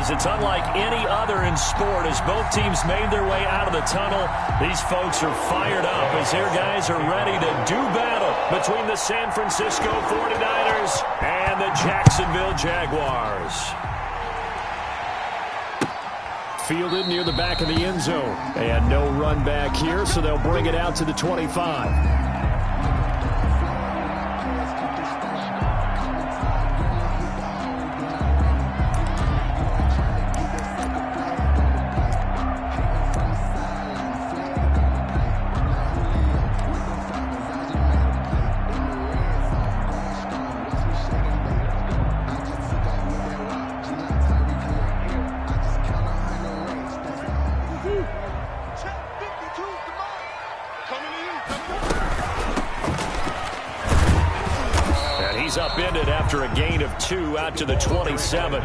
fans. It's unlike any other in sport as both teams made their way out of the tunnel. These folks are fired up as their guys are ready to do battle between the San Francisco 49ers and the Jacksonville Jaguars. Fielded near the back of the end zone. And no run back here, so they'll bring it out to the 25. Upended after a gain of 2 out to the 27.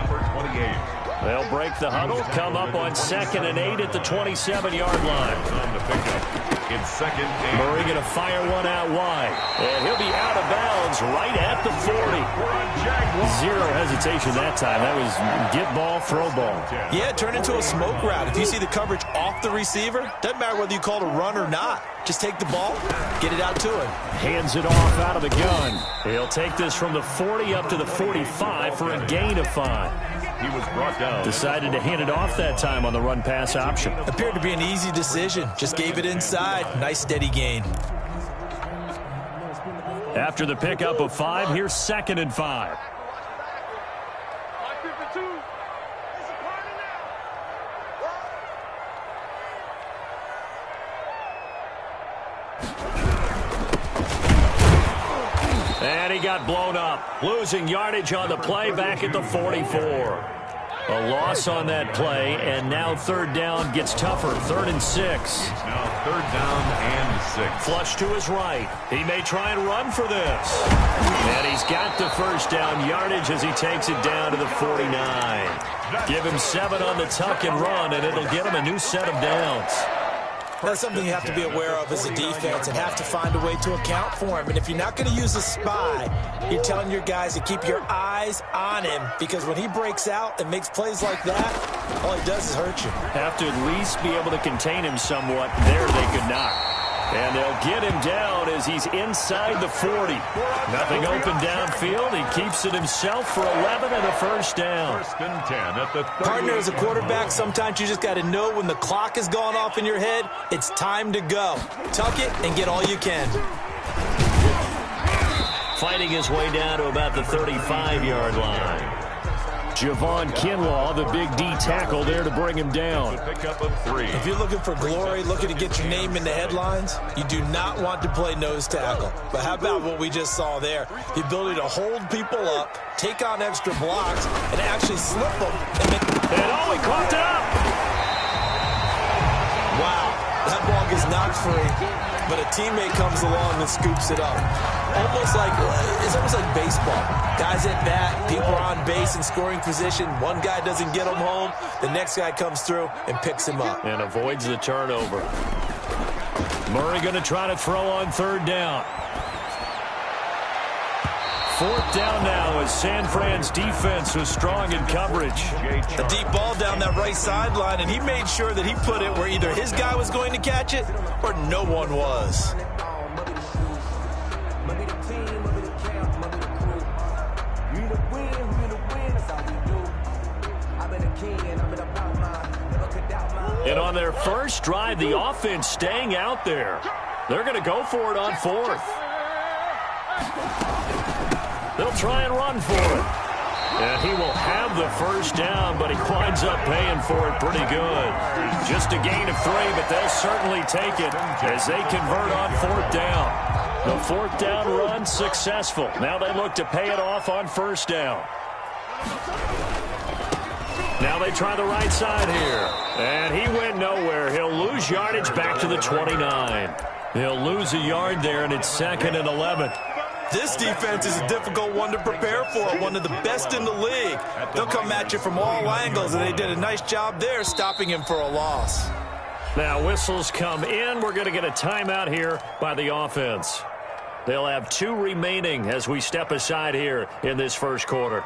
They'll break the huddle, come up on 2nd and 8 at the 27-yard line. On the pickup. It's 2nd and Murray going to fire one out wide. And he'll be out of bounds right at the 40. Zero hesitation that time. That was get ball, throw ball. Yeah, it turned into a smoke route. If you see the coverage off the receiver, doesn't matter whether you call it a run or not. Just take the ball, get it out to him. Hands it off out of the gun. He'll take this from the 40 up to the 45 for a gain of 5. He was brought down. Decided to hand it off that time on the run-pass option. Appeared to be an easy decision. Just gave it inside. Nice steady gain. After the pickup of 5, here's 2nd and 5. And he got blown up, losing yardage on the play back at the 44. A loss on that play, and now 3rd down gets tougher. 3rd and 6. Now 3rd down and 6. Flush to his right. He may try and run for this. And he's got the 1st down yardage as he takes it down to the 49. Give him 7 on the tuck and run, and it'll get him a new set of downs. That's something you have to be aware of as a defense and have to find a way to account for him. And if you're not going to use a spy, you're telling your guys to keep your eyes on him, because when he breaks out and makes plays like that, all he does is hurt you. Have to at least be able to contain him somewhat. There they could not. And they'll get him down as he's inside the 40. Nothing open downfield. He keeps it himself for 11 and a 1st down. 1st and 10 at the 30. Partner, as a quarterback, sometimes you just got to know when the clock has gone off in your head, it's time to go. Tuck it and get all you can. Fighting his way down to about the 35-yard line. Javon Kinlaw, the big D tackle there to bring him down. Pickup of 3. If you're looking for glory, looking to get your name in the headlines, you do not want to play nose tackle. But how about what we just saw there? The ability to hold people up, take on extra blocks, and actually slip them. And he caught it up! Wow, that ball gets knocked free, but a teammate comes along and scoops it up. It's almost like baseball. Guys at bat, people are on base in scoring position. One guy doesn't get him home. The next guy comes through and picks him up. And avoids the turnover. Murray going to try to throw on 3rd down. 4th down now as San Fran's defense was strong in coverage. A deep ball down that right sideline, and he made sure that he put it where either his guy was going to catch it or no one was. And on their first drive, the offense staying out there. They're going to go for it on 4th. They'll try and run for it. And he will have the 1st down, but he winds up paying for it pretty good. Just a gain of 3, but they'll certainly take it as they convert on 4th down. The 4th down run successful. Now they look to pay it off on 1st down. Now they try the right side here. And he went nowhere. He'll lose yardage back to the 29. He'll lose a yard there, and it's 2nd and 11. This defense is a difficult one to prepare for, one of the best in the league. They'll come at you from all angles, and they did a nice job there stopping him for a loss. Now whistles come in. We're going to get a timeout here by the offense. They'll have 2 remaining as we step aside here in this 1st quarter.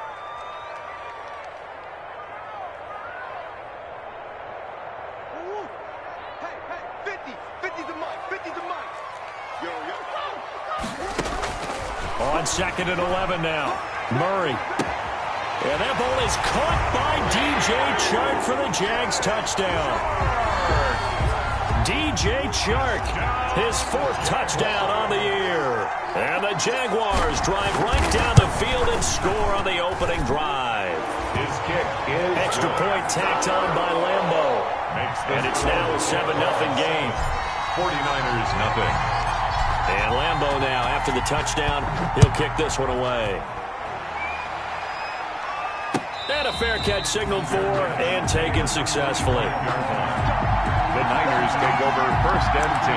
On 2nd and 11 now. Murray. And that ball is caught by DJ Chark for the Jags touchdown. DJ Chark, his 4th touchdown on the year. And the Jaguars drive right down the field and score on the opening drive. His kick is extra point tacked on by Lambeau. And it's now a 7-0 game. 49ers nothing. And Lambeau now, after the touchdown, he'll kick this one away. And a fair catch signaled for and taken successfully. The Niners take over 1st and 10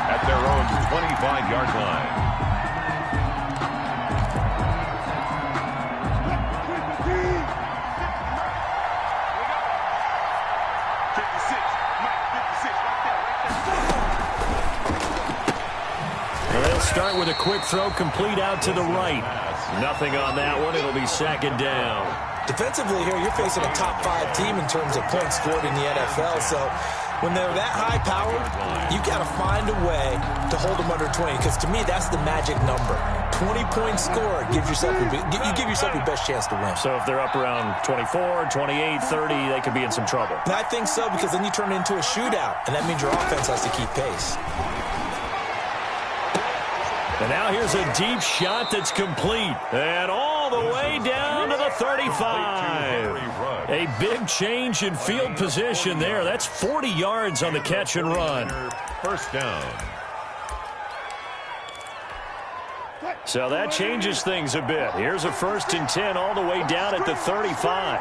at their own 25-yard line. They'll start with a quick throw complete out to the right. Nothing on that one. It'll be 2nd down. Defensively here, you're facing a top 5 team in terms of points scored in the NFL. So when they're that high powered, you got to find a way to hold them under 20. Because to me, that's the magic number. 20 points scored gives yourself you give yourself your best chance to win. So if they're up around 24, 28, 30, they could be in some trouble. And I think so, because then you turn it into a shootout, and that means your offense has to keep pace. And now here's a deep shot that's complete. And all the way down to the 35. A big change in field position there. That's 40 yards on the catch and run. 1st down. So that changes things a bit. Here's a 1st and 10 all the way down at the 35.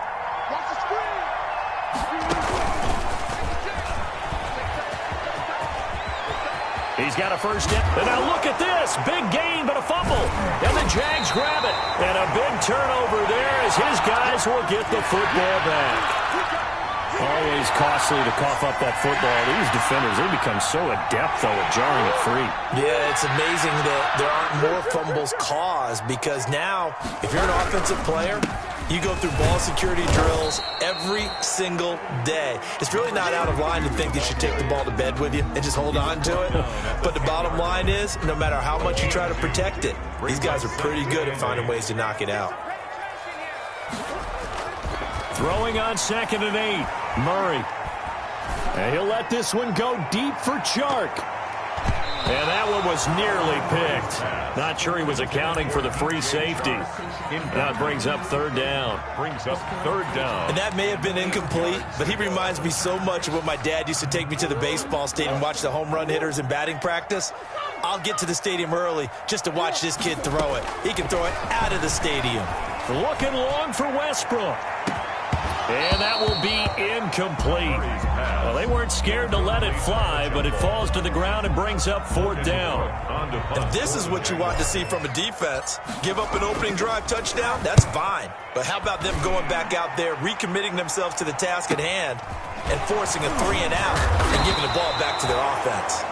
He's got a 1st down. And now look at this. Big gain, but a fumble. And the Jags grab it. And a big turnover there as his guys will get the football back. Always costly to cough up that football. These defenders, they become so adept, though, at jarring it free. Yeah, it's amazing that there aren't more fumbles caused, because now, if you're an offensive player, you go through ball security drills every single day. It's really not out of line to think that you should take the ball to bed with you and just hold on to it. But the bottom line is, no matter how much you try to protect it, these guys are pretty good at finding ways to knock it out. Throwing on 2nd and 8. Murray. And he'll let this one go deep for Chark. And that one was nearly picked. Not sure he was accounting for the free safety. Now it brings up 3rd down. And that may have been incomplete, but he reminds me so much of when my dad used to take me to the baseball stadium and watch the home run hitters in batting practice. I'll get to the stadium early just to watch this kid throw it. He can throw it out of the stadium. Looking long for Westbrook. And that will be incomplete. Well, they weren't scared to let it fly, but it falls to the ground and brings up 4th down. And this is what you want to see from a defense. Give up an opening drive touchdown, that's fine. But how about them going back out there, recommitting themselves to the task at hand, and forcing a 3 and out and giving the ball back to their offense.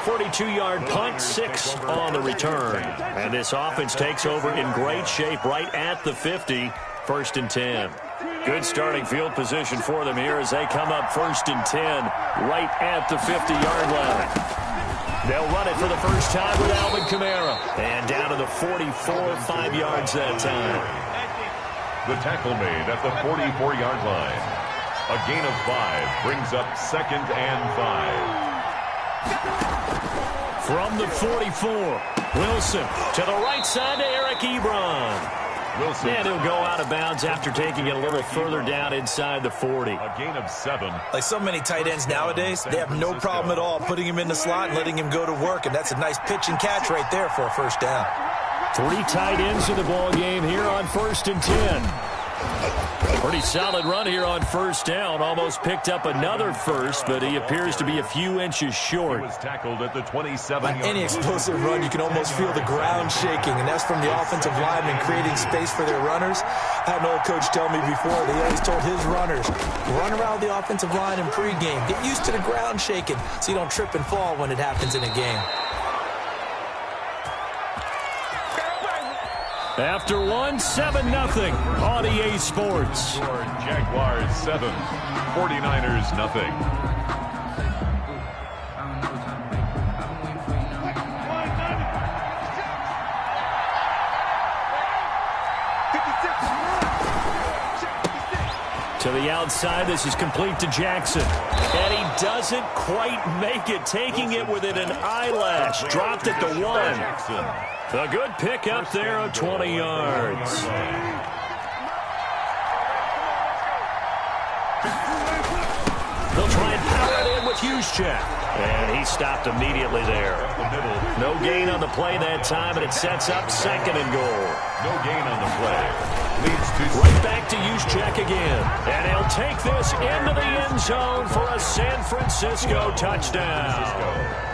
42-yard punt, 6 on the return. And this offense takes over in great shape right at the 50, 1st and 10. Good starting field position for them here as they come up 1st and 10 right at the 50-yard line. They'll run it for the first time with Alvin Kamara. And down to the 44, 5 yards that time. The tackle made at the 44-yard line. A gain of 5 brings up 2nd and 5. From the 44, Wilson to the right side to Eric Ebron. Wilson. And he'll go out of bounds after taking it a little further down inside the 40. A gain of 7. Like so many tight ends nowadays, they have no problem at all putting him in the slot and letting him go to work, and that's a nice pitch and catch right there for a 1st down. 3 tight ends in the ball game here on 1st and 10. Pretty solid run here on 1st down. Almost picked up another first, but he appears to be a few inches short. He was tackled at the 27-yard line. Any explosive run, you can almost feel the ground shaking, and that's from the offensive linemen creating space for their runners. I had an old coach tell me before, that he always told his runners, run around the offensive line in pregame. Get used to the ground shaking so you don't trip and fall when it happens in a game. After one, 7-0 on EA Sports. Jaguars 7, 49ers nothing. To the outside, this is complete to Jackson. And he doesn't quite make it, taking it within an eyelash. Dropped it to 1. A good pickup there of 20 yards. They'll try and power it in with Juszczyk. And he stopped immediately there. No gain on the play that time, and it sets up 2nd and goal. No gain on the play. Leads to right back to Juszczyk again. And he'll take this into the end zone for a San Francisco touchdown.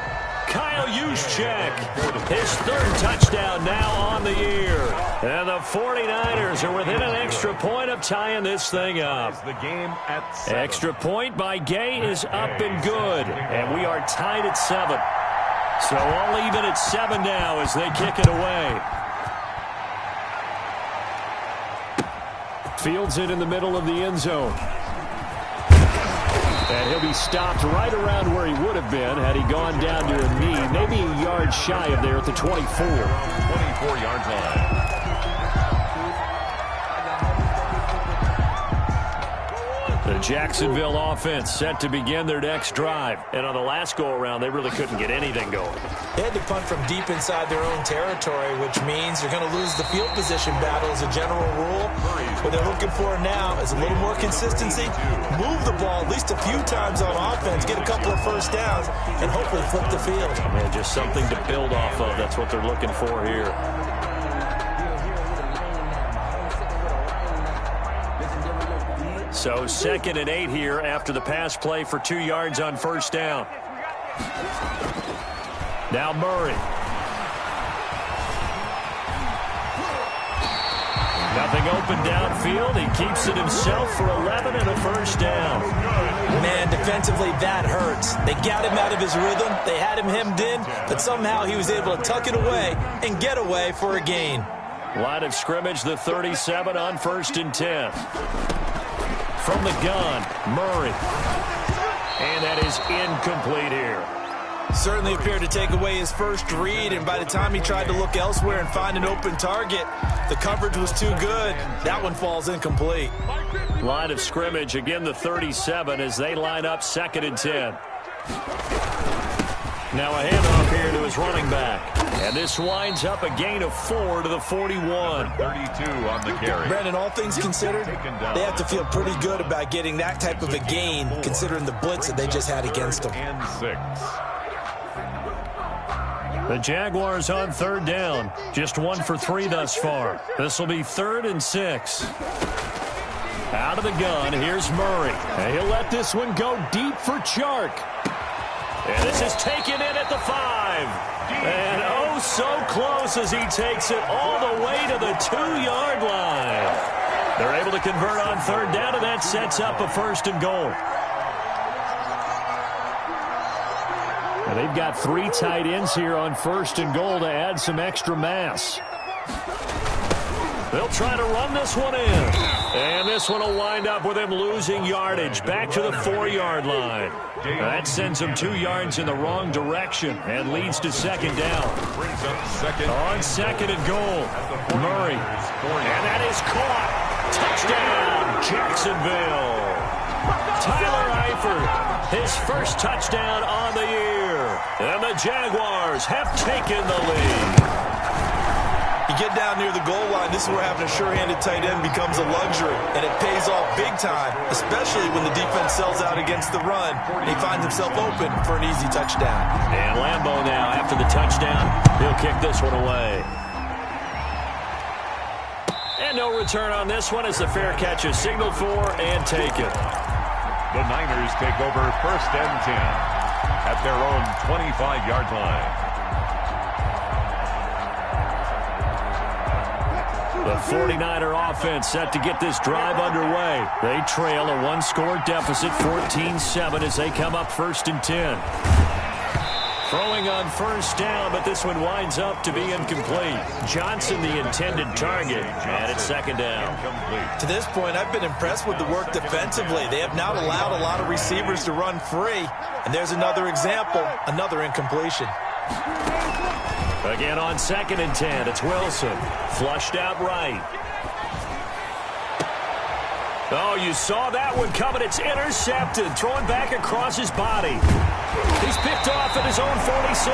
Kyle Juszczyk, his 3rd touchdown now on the year. And the 49ers are within an extra point of tying this thing up. the game at 7. Extra point by Gay is up and good. And we are tied at 7. So all even at 7 now as they kick it away. Fields it in the middle of the end zone. And he'll be stopped right around where he would have been had he gone down to a knee, maybe a yard shy of there at the 24. 24-yard line. The Jacksonville offense set to begin their next drive. And on the last go-around, they really couldn't get anything going. They had to punt from deep inside their own territory, which means you're going to lose the field position battle as a general rule. What they're looking for now is a little more consistency, move the ball at least a few times on offense, get a couple of first downs, and hopefully flip the field. Man, just something to build off of. That's what they're looking for here. So 2nd and 8 here after the pass play for 2 yards on first down. Now Murray. Nothing open downfield. He keeps it himself for 11 and a first down. Man, defensively, that hurts. They got him out of his rhythm. They had him hemmed in, but somehow he was able to tuck it away and get away for a gain. Line of scrimmage, the 37 on 1st and 10. From the gun, Murray. And that is incomplete here. Certainly appeared to take away his first read, and by the time he tried to look elsewhere and find an open target, the coverage was too good. That one falls incomplete. Line of scrimmage, again the 37 as they line up 2nd and 10. Now a handoff here to his running back. And this winds up a gain of 4 to the 41. 32 on the carry. Brandon, all things considered, they have to feel pretty good about getting that type of a gain, considering the blitz that they just had against them. And 6. The Jaguars on 3rd down. Just 1 for 3 thus far. This will be 3rd and 6. Out of the gun, here's Murray. And he'll let this one go deep for Chark. And this is taken in at the 5. And oh, so close as he takes it all the way to the 2-yard line. They're able to convert on 3rd down, and that sets up a 1st and goal. And they've got 3 tight ends here on 1st and goal to add some extra mass. They'll try to run this one in. And this one will wind up with him losing yardage back to the 4-yard line. That sends him 2 yards in the wrong direction and leads to 2nd down. On 2nd and goal, Murray. And that is caught. Touchdown, Jacksonville. Tyler Eifert, his first touchdown on the year. And the Jaguars have taken the lead. You get down near the goal line, this is where having a sure-handed tight end becomes a luxury, and it pays off big time, especially when the defense sells out against the run, and he finds himself open for an easy touchdown. And Lambeau now, after the touchdown, he'll kick this one away. And no return on this one as the fair catch is signaled for and taken. The Niners take over 1st and 10 at their own 25-yard line. The 49er offense set to get this drive underway. They trail a 1-score deficit, 14-7, as they come up 1st and 10. Throwing on 1st down, but this one winds up to be incomplete. Johnson, the intended target, and it's 2nd down. To this point, I've been impressed with the work defensively. They have not allowed a lot of receivers to run free. And there's another example, another incompletion. Again on 2nd and 10, it's Wilson. Flushed out right. Oh, you saw that one coming. It's intercepted. Throwing back across his body. He's picked off at his own 46.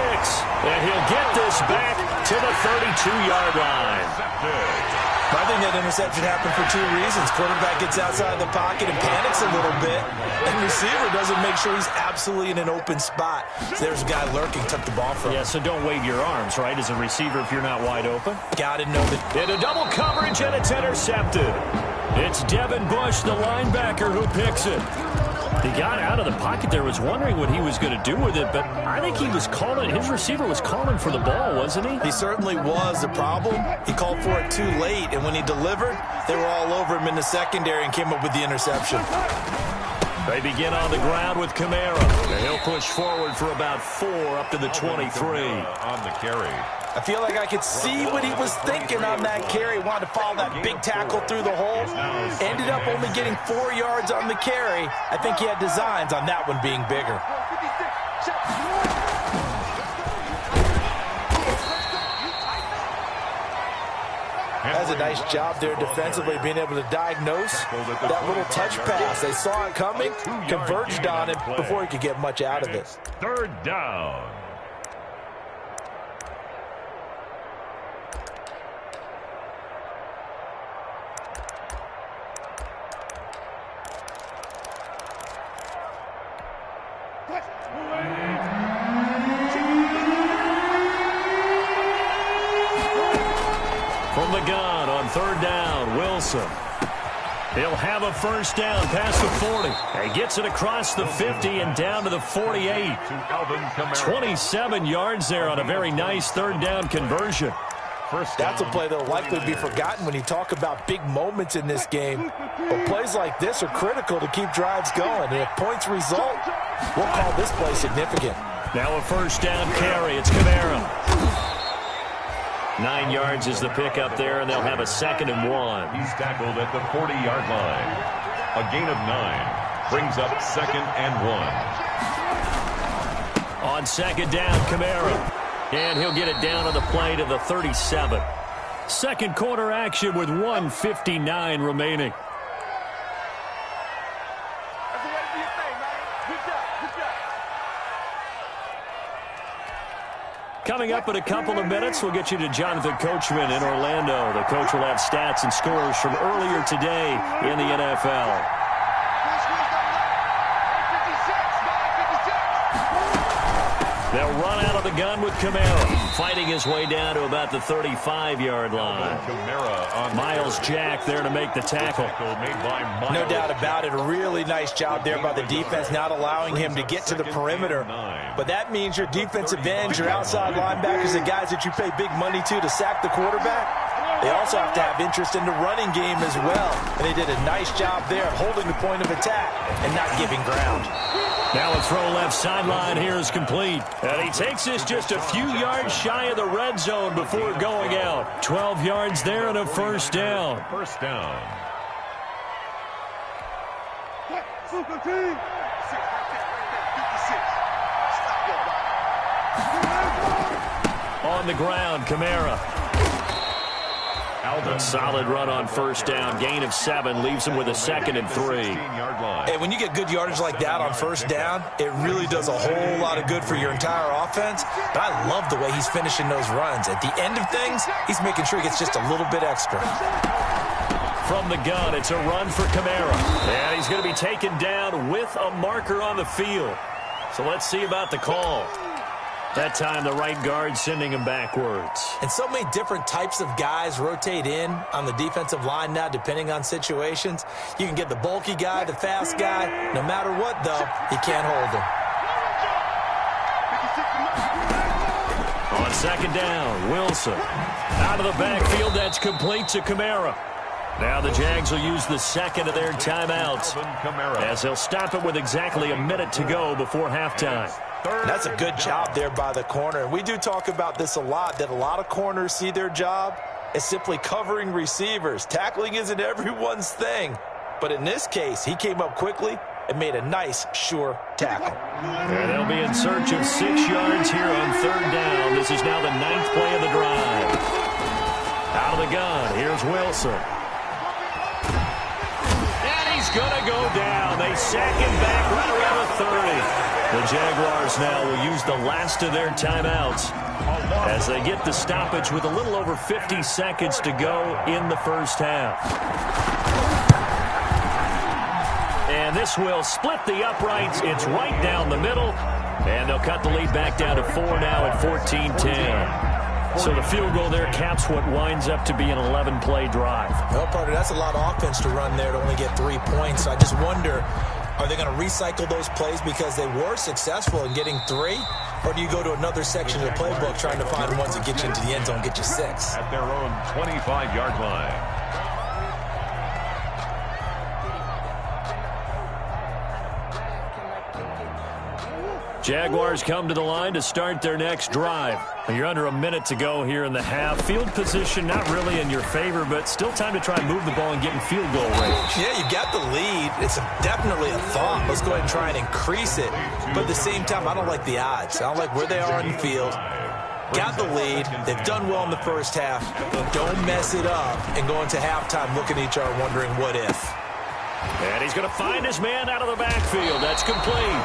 And he'll get this back to the 32-yard line. I think that interception happened for two reasons. Quarterback gets outside the pocket and panics a little bit. And receiver doesn't make sure he's absolutely in an open spot. So there's a guy lurking, took the ball from him. Yeah, so don't wave your arms, right, as a receiver if you're not wide open. Got to know that. Into double coverage, and it's intercepted. It's Devin Bush, the linebacker, who picks it. He got out of the pocket there, was wondering what he was going to do with it, but I think he was calling, his receiver was calling for the ball, wasn't he? He certainly was. The problem, he called for it too late, and when he delivered, they were all over him in the secondary and came up with the interception. They begin on the ground with Kamara. He'll push forward for about 4 up to the 23. On the carry. I feel like I could see what he was thinking on that carry. Wanted to follow that big tackle through the hole. Ended up only getting 4 yards on the carry. I think he had designs on that one being bigger. That's a nice job there defensively, being able to diagnose that little touch pass. They saw it coming, converged on it before he could get much out of it. Third down. From the gun on third down, Wilson. He'll have a first down past the 40. He gets it across the 50 and down to the 48. 27 yards there on a very nice third down conversion. That's a play that will likely be forgotten when you talk about big moments in this game. But plays like this are critical to keep drives going. And if points result, we'll call this play significant. Now a first down carry. It's Kamara. 9 yards is the pickup there, and they'll have a 2nd and 1. He's tackled at the 40-yard line. A gain of 9 brings up 2nd and 1. On 2nd down, Kamara. And he'll get it down on the play to the 37. Second quarter action with 1:59 remaining. Coming up in a couple of minutes, we'll get you to Jonathan Coachman in Orlando. The coach will have stats and scores from earlier today in the NFL. They'll run out of the gun with Kamara, fighting his way down to about the 35-yard line. Miles Jack there to make the tackle. No doubt about it. A really nice job there by the defense, not allowing him to get to the perimeter. But that means your defensive ends, your outside linebackers, the guys that you pay big money to sack the quarterback, they also have to have interest in the running game as well. And they did a nice job there of holding the point of attack and not giving ground. Now a throw left sideline here is complete. And he takes this just a few yards shy of the red zone before going out. 12 yards there and a first down. First down. On the ground, Kamara. A solid run on first down. Gain of 7 leaves him with a 2nd and 3. Hey, when you get good yardage like that on first down, it really does a whole lot of good for your entire offense. But I love the way he's finishing those runs. At the end of things, he's making sure he gets just a little bit extra. From the gun, it's a run for Kamara. And he's going to be taken down with a marker on the field. So let's see about the call. That time, the right guard sending him backwards. And so many different types of guys rotate in on the defensive line now, depending on situations. You can get the bulky guy, the fast guy. No matter what, though, you can't hold him. On 2nd down, Wilson. Out of the backfield, that's complete to Kamara. Now the Jags will use the 2nd of their timeouts, as they'll stop it with exactly a minute to go before halftime. That's a good job there by the corner. And we do talk about this a lot, that a lot of corners see their job as simply covering receivers. Tackling isn't everyone's thing. But in this case, he came up quickly and made a nice, sure tackle. And they'll be in search of 6 yards here on 3rd down. This is now the 9th play of the drive. Out of the gun, here's Wilson. And he's going to go down. They sack him back right around the 30. The Jaguars now will use the last of their timeouts as they get the stoppage with a little over 50 seconds to go in the first half. And this will split the uprights. It's right down the middle. And they'll cut the lead back down to 4 now at 14-10. So the field goal there caps what winds up to be an 11-play drive. Well, partner, that's a lot of offense to run there to only get 3 points. So I just wonder, are they going to recycle those plays because they were successful in getting 3? Or do you go to another section of the playbook trying to find ones that get you into the end zone, get you 6? At their own 25-yard line. Jaguars come to the line to start their next drive. You're under a minute to go here in the half. Field position not really in your favor, but still time to try and move the ball and get in field goal range. Yeah, you got the lead. It's definitely a thought. Let's go ahead and try and increase it. But at the same time, I don't like the odds. I don't like where they are in the field. Got the lead. They've done well in the first half. Don't mess it up and go into halftime looking at each other wondering what if. And he's going to find his man out of the backfield. That's complete.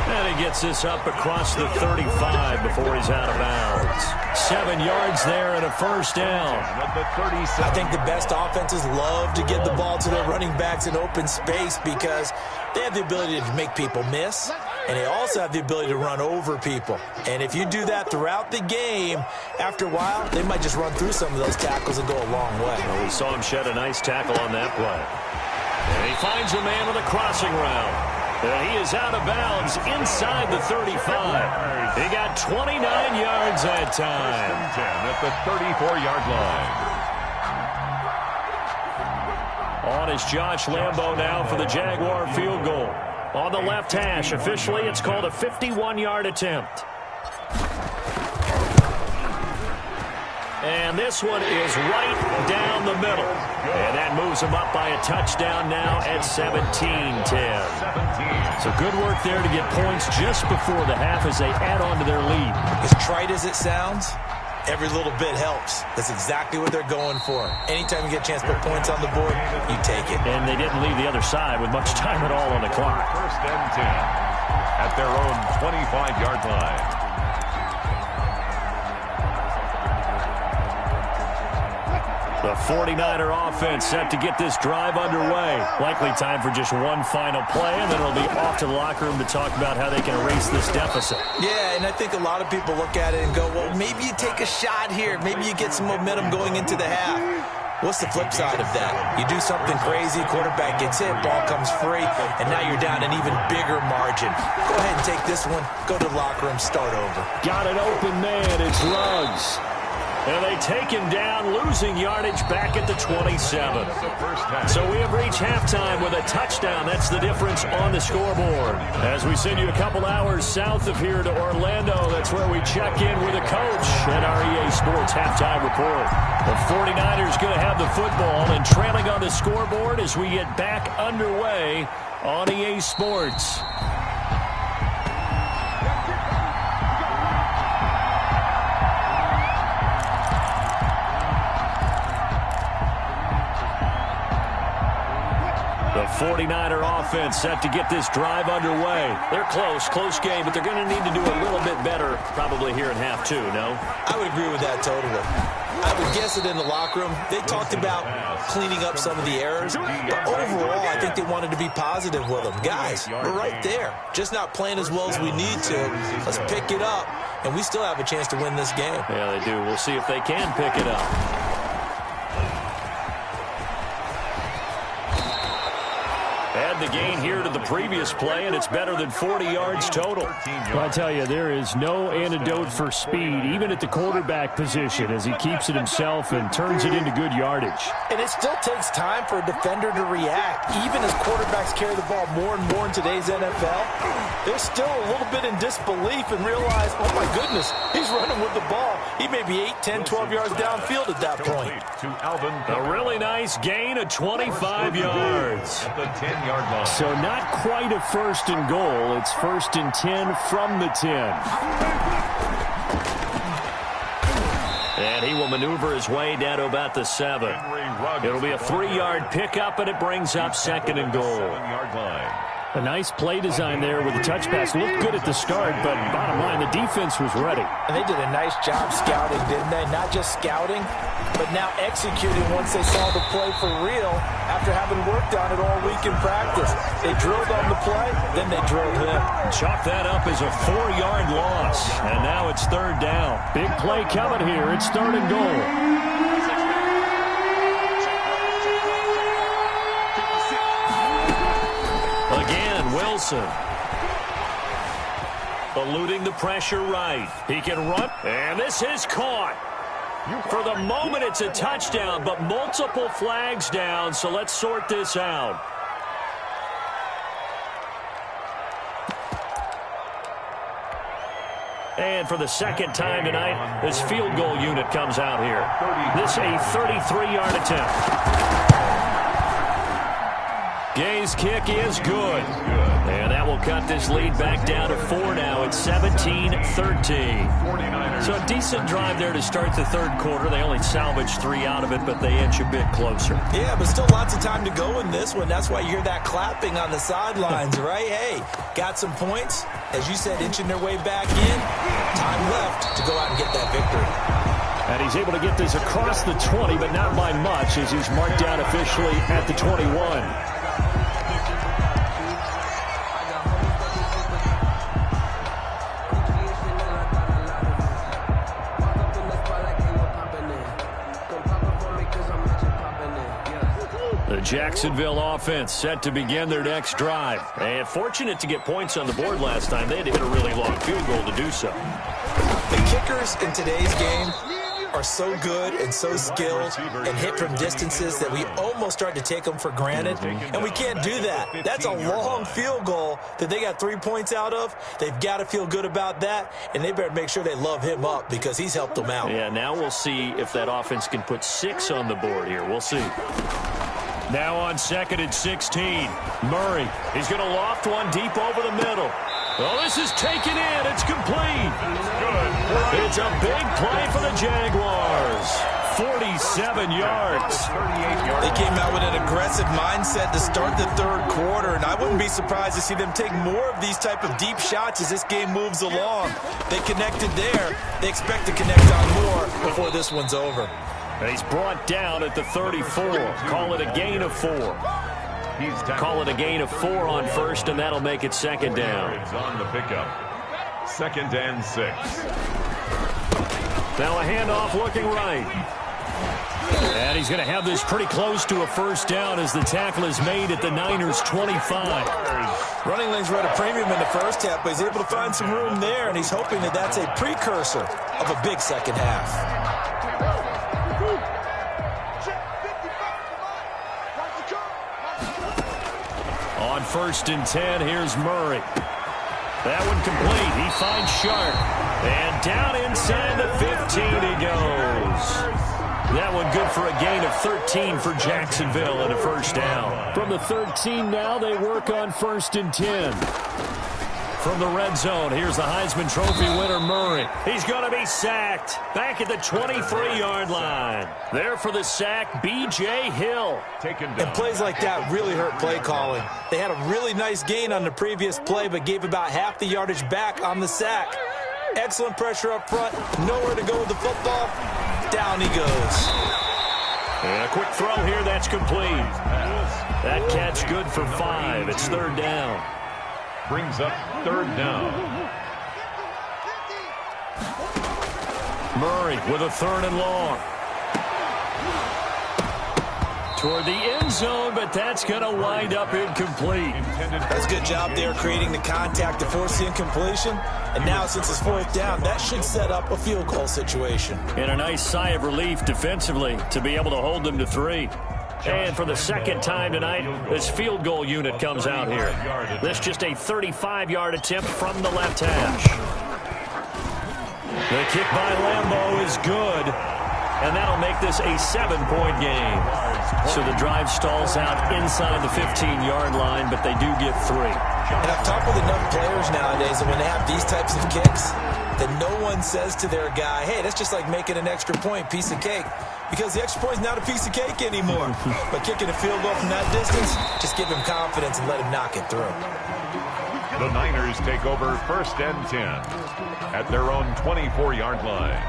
And he gets this up across the 35 before he's out of bounds. 7 yards there and a first down. I think the best offenses love to get the ball to their running backs in open space because they have the ability to make people miss, and they also have the ability to run over people. And if you do that throughout the game, after a while, they might just run through some of those tackles and go a long way. Well, we saw him shed a nice tackle on that play. And he finds a man with a crossing route. He is out of bounds inside the 35. He got 29 yards that time. 10 at the 34-yard line. On is Josh Lambo now for the Jaguar field goal. On the left hash, officially it's called a 51-yard attempt. And this one is right down the middle. And that moves them up by a touchdown now at 17-10. So good work there to get points just before the half as they add on to their lead. As trite as it sounds, every little bit helps. That's exactly what they're going for. Anytime you get a chance to put points on the board, you take it. And they didn't leave the other side with much time at all on the clock. First and 10 at their own 25-yard line. The 49er offense set to get this drive underway. Likely time for just one final play, and then it'll be off to the locker room to talk about how they can erase this deficit. Yeah, and I think a lot of people look at it and go, well, maybe you take a shot here. Maybe you get some momentum going into the half. What's the flip side of that? You do something crazy, quarterback gets hit, ball comes free, and now you're down an even bigger margin. Go ahead and take this one, go to the locker room, start over. Got an open man, it's Ruggs. And they take him down, losing yardage back at the 27. So we have reached halftime with a touchdown. That's the difference on the scoreboard. As we send you a couple hours south of here to Orlando, that's where we check in with a coach at our EA Sports Halftime Report. The 49ers going to have the football and trailing on the scoreboard as we get back underway on EA Sports. The 49er offense set to get this drive underway. They're close game, but they're going to need to do a little bit better probably here in half two, no? I would agree with that totally. I would guess it in the locker room. They talked about cleaning up some of the errors, but overall, I think they wanted to be positive with them. Guys, we're right there. Just not playing as well as we need to. Let's pick it up, and we still have a chance to win this game. Yeah, they do. We'll see if they can pick it up. Add the gain here to the previous play, and it's better than 40 yards total. Well, I tell you, there is no antidote for speed, even at the quarterback position, as he keeps it himself and turns it into good yardage. And it still takes time for a defender to react. Even as quarterbacks carry the ball more and more in today's NFL, they're still a little bit in disbelief and realize, oh my goodness, he's running with the ball. He may be 8, 10, 12 yards downfield at that point. A really nice gain of 25 yards. At the 10-yard line. So not quite a first and goal. It's first and 10 from the 10. And he will maneuver his way down to about the 7. It'll be a 3-yard pickup, and it brings up 2nd and goal. 7-yard line. A nice play design there with the touch pass. Looked good at the start, but bottom line, the defense was ready. And they did a nice job scouting, didn't they? Not just scouting, but now executing once they saw the play for real after having worked on it all week in practice. They drilled on the play, then they drilled him. Chalk that up as a 4-yard loss, and now it's 3rd down. Big play coming here. It's 3rd and goal. Again, Wilson. Eluding the pressure right. He can run, and this is caught. For the moment, it's a touchdown, but multiple flags down, so let's sort this out. And for the 2nd time tonight, this field goal unit comes out here. This a 33-yard attempt. Gay's kick is good. And that will cut this lead back down to 4 now. It's 17-13. So a decent drive there to start the 3rd quarter. They only salvaged 3 out of it, but they inch a bit closer. Yeah, but still lots of time to go in this one. That's why you hear that clapping on the sidelines, right? Hey, got some points. As you said, inching their way back in. Time left to go out and get that victory. And he's able to get this across the 20, but not by much, as he's marked down officially at the 21. The Jacksonville offense set to begin their next drive. And fortunate to get points on the board last time. They had to hit a really long field goal to do so. The kickers in today's game are so good and so skilled and hit from distances that we almost start to take them for granted. And we can't do that. That's a long field goal that they got 3 points out of. They've got to feel good about that, and they better make sure they love him up because he's helped them out. Yeah, now we'll see if that offense can put 6 on the board here. We'll see. Now on 2nd and 16. Murray. He's going to loft one deep over the middle. Oh, this is taken in. It's complete. It's a big play for the Jaguars. 47 yards. They came out with an aggressive mindset to start the 3rd quarter, and I wouldn't be surprised to see them take more of these type of deep shots as this game moves along. They connected there. They expect to connect on more before this one's over. He's brought down at the 34. Call it a gain of 4. Call it a gain of 4 on 1st, and that'll make it 2nd down. It's on the pickup. 2nd and 6. Now a handoff looking right. And he's going to have this pretty close to a 1st down as the tackle is made at the Niners' 25. Running lanes were at a premium in the 1st half, but he's able to find some room there, and he's hoping that that's a precursor of a big 2nd half. On 1st and 10, here's Murray. That one complete. He finds Sharp. And down inside the 15 he goes. That one good for a gain of 13 for Jacksonville and a 1st down. From the 13 now, they work on 1st and 10. From the red zone, here's the Heisman Trophy winner, Murray. He's going to be sacked. Back at the 23-yard line. There for the sack, B.J. Hill. And plays like that really hurt play calling. They had a really nice gain on the previous play, but gave about half the yardage back on the sack. Excellent pressure up front. Nowhere to go with the football. Down he goes. And a quick throw here, that's complete. That catch good for 5. It's 3rd down. Brings up 3rd down. Murray with a 3rd and long. Toward the end zone, but that's going to wind up incomplete. That's a good job there creating the contact to force the incompletion. And now since it's 4th down, that should set up a field goal situation. And a nice sigh of relief defensively to be able to hold them to 3. And for the 2nd time tonight, this field goal unit comes out here. This just a 35-yard attempt from the left hash. The kick by Lambeau is good, and that'll make this a 7-point game. So the drive stalls out inside the 15-yard line, but they do get 3. And I've talked with enough players nowadays that when they have these types of kicks, that no one says to their guy, hey, that's just like making an extra point, piece of cake. Because the extra point is not a piece of cake anymore. But kicking a field goal from that distance, just give him confidence and let him knock it through. The Niners take over 1st and 10 at their own 24-yard line.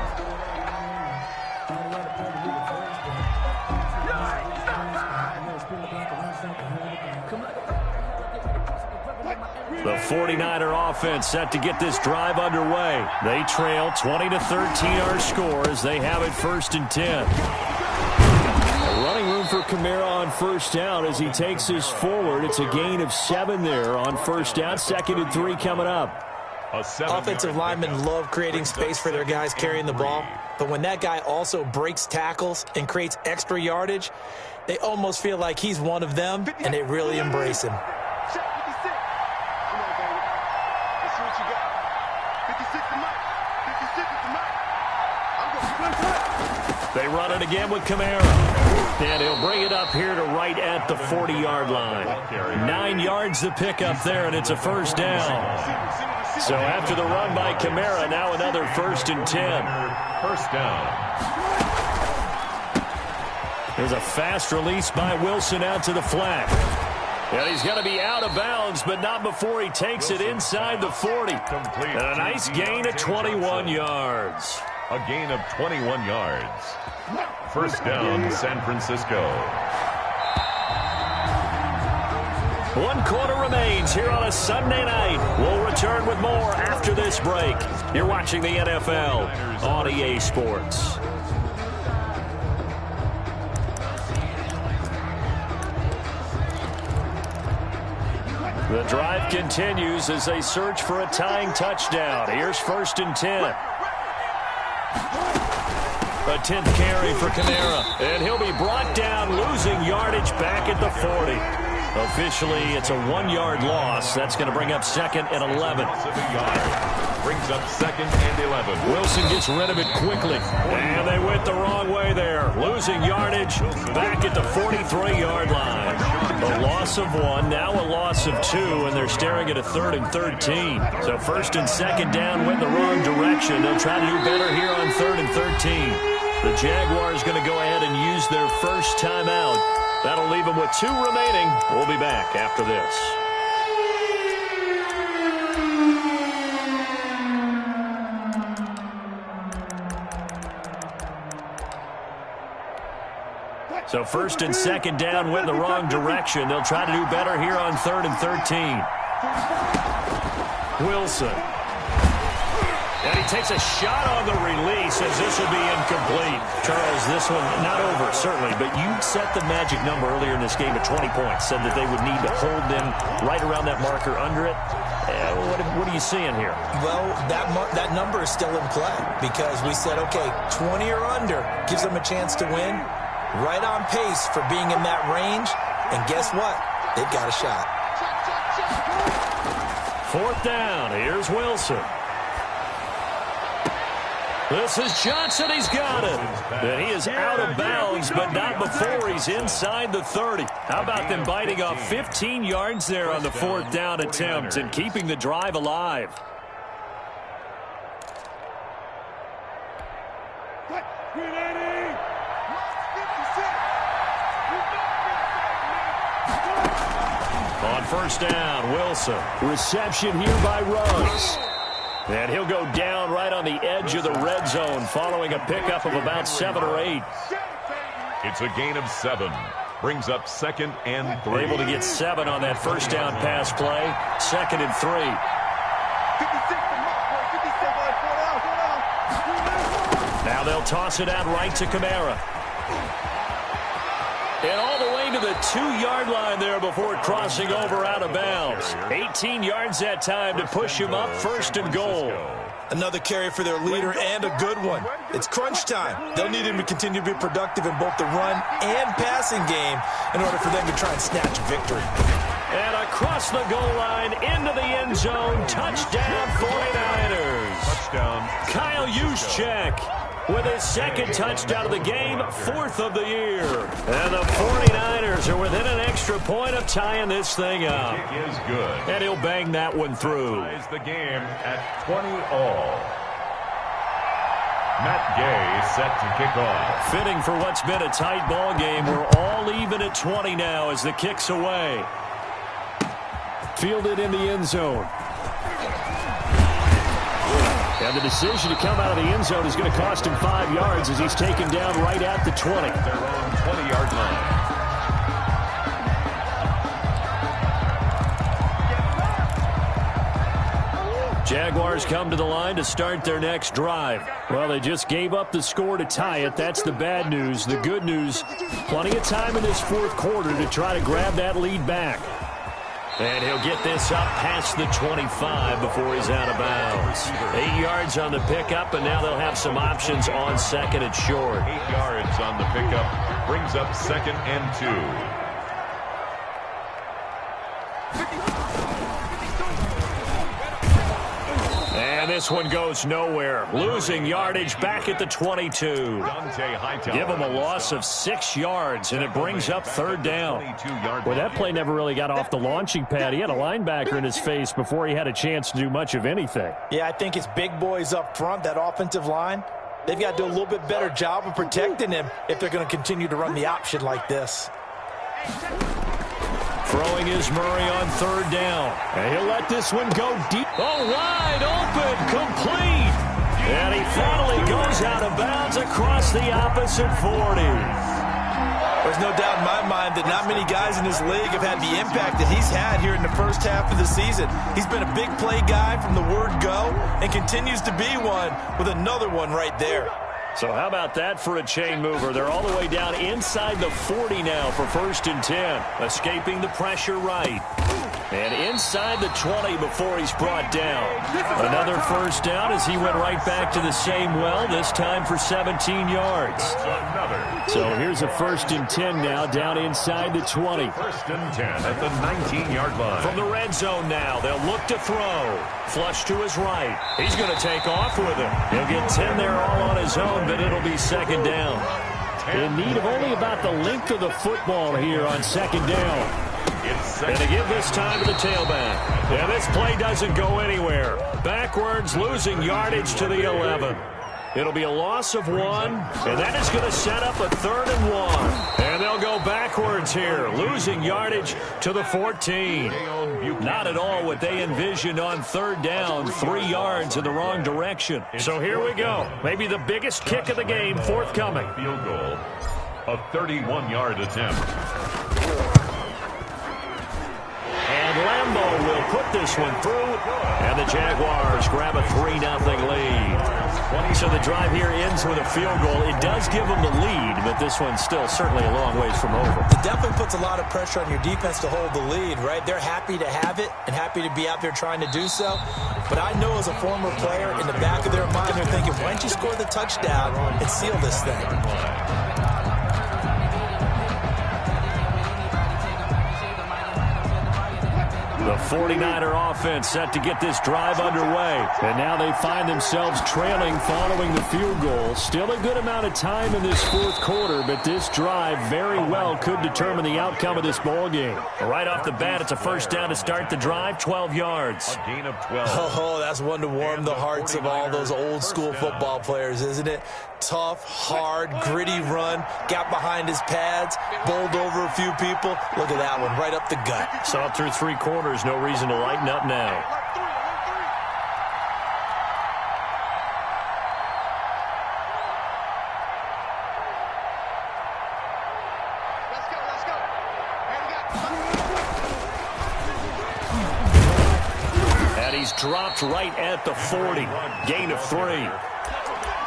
The 49er offense set to get this drive underway. They trail 20-13 our score as they have it 1st and 10. Running room for Kamara on 1st down as he takes us forward. It's a gain of 7 there on 1st down. 2nd and 3 coming up. Offensive linemen love creating space for their guys carrying the ball. But when that guy also breaks tackles and creates extra yardage, they almost feel like he's one of them, and they really embrace him. They run it again with Kamara. And he'll bring it up here to right at the 40-yard line. 9 yards to pick up there, and it's a 1st down. So after the run by Kamara, now another 1st and 10. 1st down. There's a fast release by Wilson out to the flat. And he's going to be out of bounds, but not before he takes it inside the 40. And a nice gain of 21 yards. A gain of 21 yards. 1st down, San Francisco. 1 quarter remains here on a Sunday night. We'll return with more after this break. You're watching the NFL on EA Sports. The drive continues as they search for a tying touchdown. Here's 1st and 10. A 10th carry for Kamara. And he'll be brought down, losing yardage back at the 40. Officially, it's a 1-yard loss. That's going to bring up 2nd and 11. Brings up 2nd and 11. Wilson gets rid of it quickly. And they went the wrong way there. Losing yardage back at the 43-yard line. A loss of 1, now a loss of 2, and they're staring at a 3rd and 13. So 1st and 2nd down went the wrong direction. They'll try to do better here on 3rd and 13. The Jaguars going to go ahead and use their first timeout. That'll leave them with 2 remaining. We'll be back after this. So 1st and 2nd down went the wrong direction. They'll try to do better here on 3rd and 13. Wilson. And he takes a shot on the release as this will be incomplete. Charles, this one not over, certainly, but you set the magic number earlier in this game at 20 points, said that they would need to hold them right around that marker under it. What are you seeing here? Well, that number is still in play because we said, okay, 20 or under gives them a chance to win. Right on pace for being in that range. And guess what? They've got a shot. 4th down. Here's Wilson. This is Johnson. He's got it. And he is out of bounds, but not before he's inside the 30. How about them biting off 15 yards there on the 4th down attempt and keeping the drive alive? On 1st down, Wilson. Reception here by Ruggs. And he'll go down right on the edge of the red zone following a pickup of about 7 or 8. It's a gain of 7. Brings up 2nd and 3. Able to get 7 on that 1st down pass play. 2nd and 3. Now they'll toss it out right to Kamara. And all the way to the 2-yard line there before crossing over out of bounds. 18 yards that time to push him up 1st and goal. Another carry for their leader and a good one. It's crunch time. They'll need him to continue to be productive in both the run and passing game in order for them to try and snatch victory. And across the goal line into the end zone. Touchdown 49ers. Touchdown. Kyle Juszczyk. with his second touchdown of the game, 4th of the year. And the 49ers are within an extra point of tying this thing up. Kick is good. And he'll bang that one through. Ties the game at 20-all. Matt Gay set to kick off. Fitting for what's been a tight ball game. We're all even at 20 now as the kick's away. Fielded in the end zone. And the decision to come out of the end zone is going to cost him 5 yards as he's taken down right at the 20. Their own 20-yard line. Jaguars come to the line to start their next drive. Well, they just gave up the score to tie it. That's the bad news. The good news, plenty of time in this 4th quarter to try to grab that lead back. And he'll get this up past the 25 before he's out of bounds. 8 yards on the pickup, and now they'll have some options on 2nd and short. 8 yards on the pickup brings up 2nd and 2. And this one goes nowhere. Losing yardage back at the 22. Give him a loss of 6 yards, and it brings up 3rd down. Well, that play never really got off the launching pad. He had a linebacker in his face before he had a chance to do much of anything. Yeah, I think it's big boys up front, that offensive line. They've got to do a little bit better job of protecting him if they're going to continue to run the option like this. Throwing is Murray on 3rd down. And he'll let this one go deep. Oh, wide open, complete. And he finally goes out of bounds across the opposite 40. There's no doubt in my mind that not many guys in this league have had the impact that he's had here in the first half of the season. He's been a big play guy from the word go and continues to be one with another one right there. So how about that for a chain mover? They're all the way down inside the 40 now for 1st and 10. Escaping the pressure right. And inside the 20 before he's brought down. Another 1st down as he went right back to the same well, this time for 17 yards. So here's a 1st and 10 now down inside the 20. 1st and 10 at the 19-yard line. From the red zone now, they'll look to throw. Flush to his right. He's going to take off with it. He'll get 10 there all on his own, but it'll be 2nd down. In need of only about the length of the football here on 2nd down. And to give this time to the tailback. Yeah, this play doesn't go anywhere. Backwards, losing yardage to the 11. It'll be a loss of 1, and that is going to set up a 3rd and 1. And they'll go backwards here, losing yardage to the 14. Not at all what they envisioned on 3rd down, 3 yards in the wrong direction. So here we go. Maybe the biggest kick of the game forthcoming. Field goal, a 31-yard attempt. And Lambeau will put this one through, and the Jaguars grab a 3-0 lead. So the drive here ends with a field goal. It does give them the lead, but this one's still certainly a long ways from over. It definitely puts a lot of pressure on your defense to hold the lead, right? They're happy to have it and happy to be out there trying to do so. But I know as a former player, in the back of their mind, they're thinking, why don't you score the touchdown and seal this thing? The 49er offense set to get this drive underway. And now they find themselves trailing following the field goal. Still a good amount of time in this 4th quarter, but this drive very well could determine the outcome of this ball game. Right off the bat, it's a 1st down to start the drive, 12 yards. A gain of 12. Oh, that's one to warm the hearts of all those old school football players, isn't it? Tough, hard, gritty run, got behind his pads, bowled over a few people. Look at that one, right up the gut. Saw through 3 quarters, no reason to lighten up now. And he's dropped right at the 40. Gain of 3.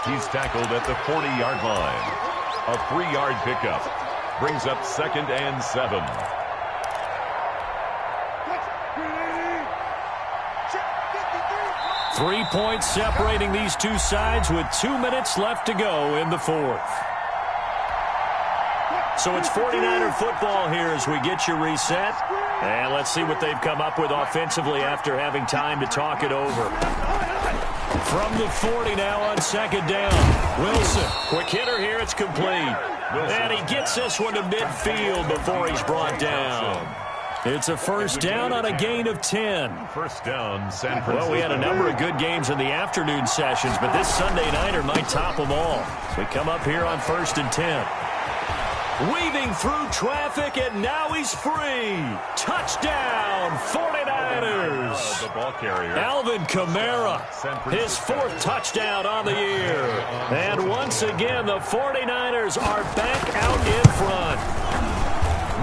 He's tackled at the 40-yard line. A 3-yard pickup brings up 2nd and 7. Three points separating these two sides with 2 minutes left to go in the 4th. So it's 49er football here as we get you reset. And let's see what they've come up with offensively after having time to talk it over. From the 40 now on second down. Wilson, quick hitter here. It's complete. And he gets this one to midfield before he's brought down. It's a first down on a gain of 10. First down, San Francisco. Well, we had a number of good games in the afternoon sessions, but this Sunday nighter might top them all. So we come up here on 1st and 10. Weaving through traffic, and now he's free. Touchdown, 49ers. The ball carrier. Alvin Kamara, his 4th touchdown on the year. And once again, the 49ers are back out in front.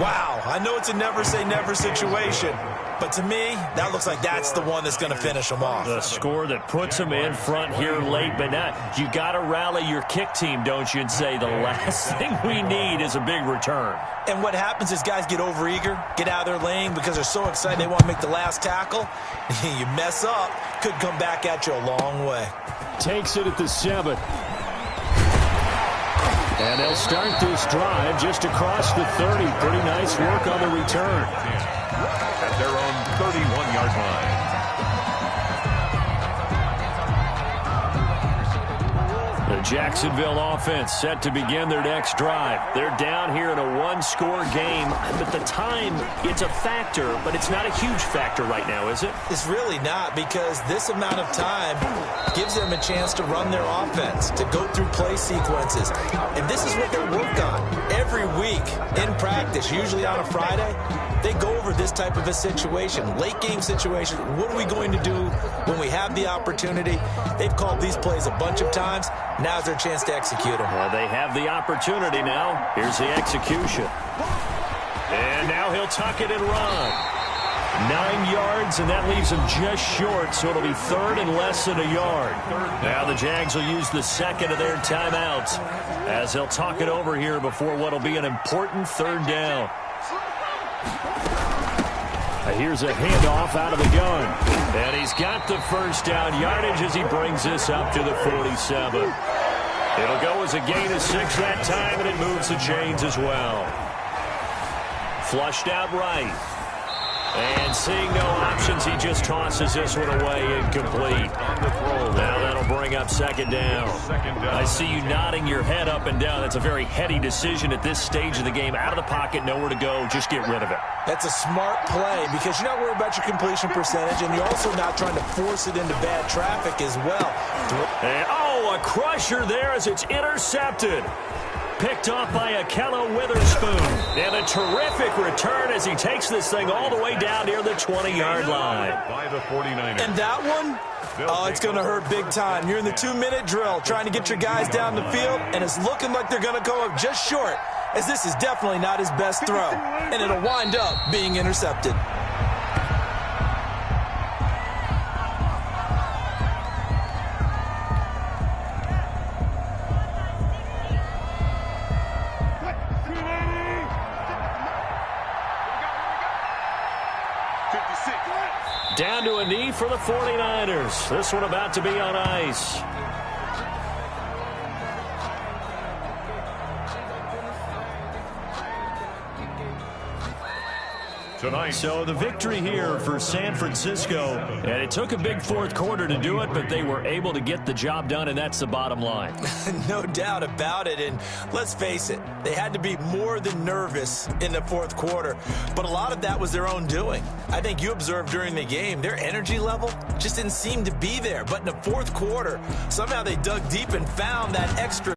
Wow, I know it's a never-say-never situation, but to me, that looks like that's the one that's going to finish them off. The score that puts them in front here late, but now you got to rally your kick team, don't you, and say the last thing we need is a big return. And what happens is guys get overeager, get out of their lane because they're so excited they want to make the last tackle. You mess up, could come back at you a long way. Takes it at the 7. And they'll start this drive just across the 30. Pretty nice work on the return. At their own 31-yard line. The Jacksonville offense set to begin their next drive. They're down here in a one-score game. But the time, it's a factor, but it's not a huge factor right now, is it? It's really not, because this amount of time gives them a chance to run their offense, to go through play sequences. And this is what they work on every week in practice, usually on a Friday. They go over this type of a situation, late game situation. What are we going to do when we have the opportunity? They've called these plays a bunch of times. Now's their chance to execute them. Well, they have the opportunity now. Here's the execution. And now he'll tuck it and run. 9 yards, and that leaves him just short, so it'll be 3rd and less than a yard. Now the Jags will use the second of their timeouts as they'll talk it over here before what will be an important 3rd down. Here's a handoff out of the gun. And he's got the first down yardage as he brings this up to the 47. It'll go as a gain of 6 that time, and it moves the chains as well. Flushed out right. And seeing no options, he just tosses this one away, incomplete. Now that'll bring up second down. I see you nodding your head up and down. That's a very heady decision at this stage of the game. Out of the pocket, nowhere to go. Just get rid of it. That's a smart play because you're not worried about your completion percentage, and you're also not trying to force it into bad traffic as well. And, a crusher there as it's intercepted. Picked off by Akello Witherspoon. And a terrific return as he takes this thing all the way down near the 20-yard line. By the 49ers. And that one, it's going to hurt big time. You're in the 2-minute drill trying to get your guys down the field, and it's looking like they're going to go up just short, as this is definitely not his best throw. And it'll wind up being intercepted. Down to a knee for the 49ers. This one about to be on ice. Tonight. So the victory here for San Francisco, and it took a big 4th quarter to do it, but they were able to get the job done, and that's the bottom line. No doubt about it, and let's face it, they had to be more than nervous in the 4th quarter, but a lot of that was their own doing. I think you observed during the game, their energy level just didn't seem to be there, but in the 4th quarter, somehow they dug deep and found that extra